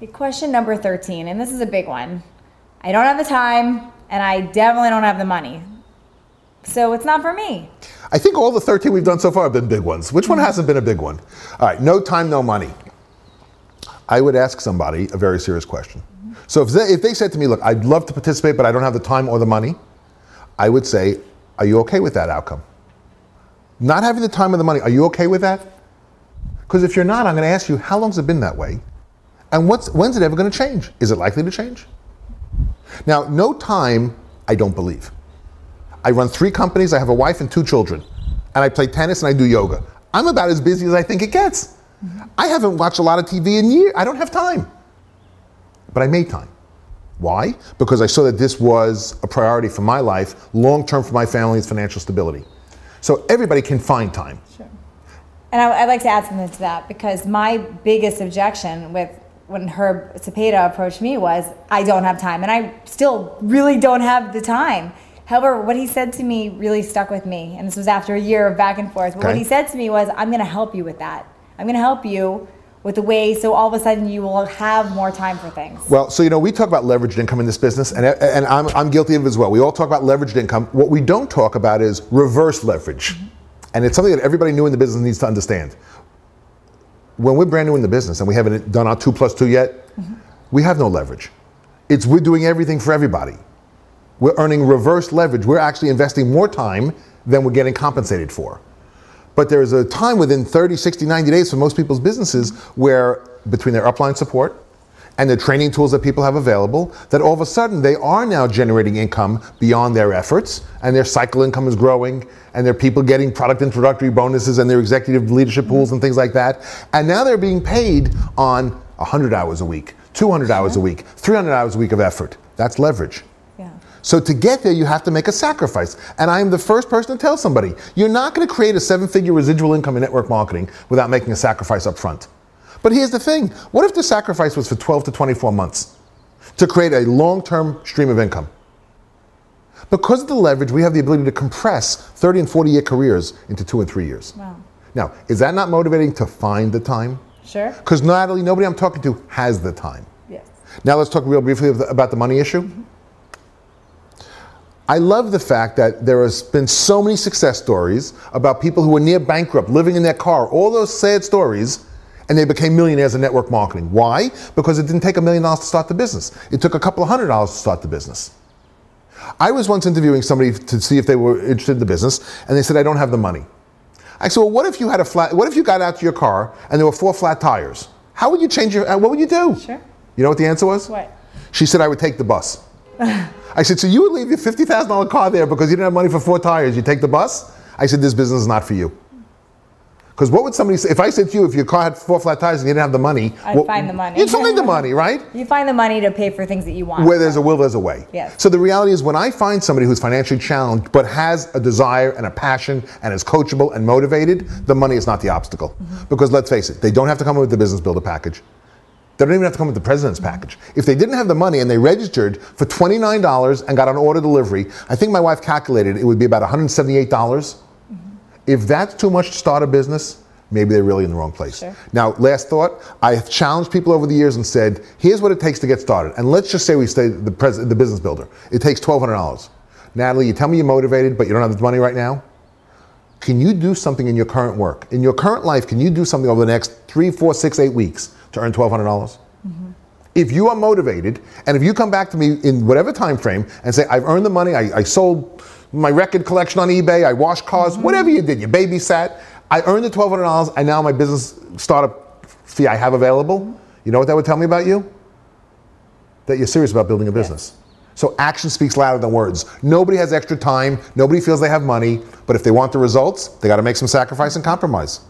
Question number 13, and this is a big one. I don't have the time, and I definitely don't have the money. So it's not for me. I think all the 13 we've done so far have been big ones. Which one hasn't been a big one? All right, no time, no money. I would ask somebody a very serious question. So if they said to me, look, I'd love to participate, but I don't have the time or the money, I would say, are you okay with that outcome? Not having the time or the money, are you okay with that? Because if you're not, I'm going to ask you, how long's it been that way? And when's it ever going to change? Is it likely to change? Now, no time, I don't believe. I run 3 companies, I have a wife and 2 children, and I play tennis and I do yoga. I'm about as busy as I think it gets. I haven't watched a lot of TV in years. I don't have time. But I made time. Why? Because I saw that this was a priority for my life, long-term for my family's financial stability. So everybody can find time. Sure. And I'd like to add something to that, because my biggest objection when Herb Cepeda approached me was, I don't have time. And I still really don't have the time. However, what he said to me really stuck with me. And this was after a year of back and forth. But what he said to me was, I'm going to help you with that. I'm going to help you with the way, so all of a sudden you will have more time for things. Well, so we talk about leveraged income in this business, and I'm guilty of it as well. We all talk about leveraged income. What we don't talk about is reverse leverage. And it's something that everybody new in the business needs to understand. When we're brand new in the business and we haven't done our 2 + 2 yet, we have no leverage. We're doing everything for everybody. We're earning reverse leverage. We're actually investing more time than we're getting compensated for. But there is a time within 30, 60, 90 days for most people's businesses where, between their upline support and the training tools that people have available, that all of a sudden they are now generating income beyond their efforts, and their cycle income is growing, and there are people getting product introductory bonuses and their executive leadership pools and things like that. And now they're being paid on 100 hours a week, 200 hours a week, 300 hours a week of effort. That's leverage. So to get there, you have to make a sacrifice. And I am the first person to tell somebody, you're not going to create a 7-figure residual income in network marketing without making a sacrifice up front. But here's the thing. What if the sacrifice was for 12 to 24 months to create a long-term stream of income? Because of the leverage, we have the ability to compress 30 and 40-year careers into 2 and 3 years. Wow. Now, is that not motivating to find the time? Sure. Because Natalie, nobody I'm talking to has the time. Yes. Now let's talk real briefly about the money issue. I love the fact that there has been so many success stories about people who were near bankrupt, living in their car, all those sad stories, and they became millionaires in network marketing. Why? Because it didn't take $1 million to start the business. It took a couple of $100 to start the business. I was once interviewing somebody to see if they were interested in the business, and they said, I don't have the money. I said, well, what if you got out to your car and there were 4 flat tires? How would you change what would you do? Sure. You know what the answer was? What? She said, I would take the bus. I said, so you would leave your $50,000 car there because you didn't have money for 4 tires, you take the bus? I said, this business is not for you. Because what would somebody say, if I said to you, if your car had 4 flat tires and you didn't have the money. I'd find the money. You'd find the money, right? You find the money to pay for things that you want. Where there's a will, there's a way. Yes. So the reality is when I find somebody who's financially challenged but has a desire and a passion and is coachable and motivated, the money is not the obstacle. Because let's face it, they don't have to come up with the business builder package. They don't even have to come with the president's package. If they didn't have the money and they registered for $29 and got an order delivery, I think my wife calculated it would be about $178. If that's too much to start a business, maybe they're really in the wrong place. Sure. Now, last thought, I have challenged people over the years and said, here's what it takes to get started. And let's just say we say the business builder. It takes $1,200. Natalie, you tell me you're motivated, but you don't have the money right now. Can you do something in your current work? In your current life, can you do something over the next 3, 4, 6, 8 weeks to earn $1,200? If you are motivated, and if you come back to me in whatever time frame and say, I've earned the money, I sold my record collection on eBay, I washed cars, whatever you did, you babysat, I earned the $1,200, and now my business startup fee I have available, you know what that would tell me about you? That you're serious about building a business. So action speaks louder than words. Nobody has extra time, nobody feels they have money, but if they want the results, they got to make some sacrifice and compromise.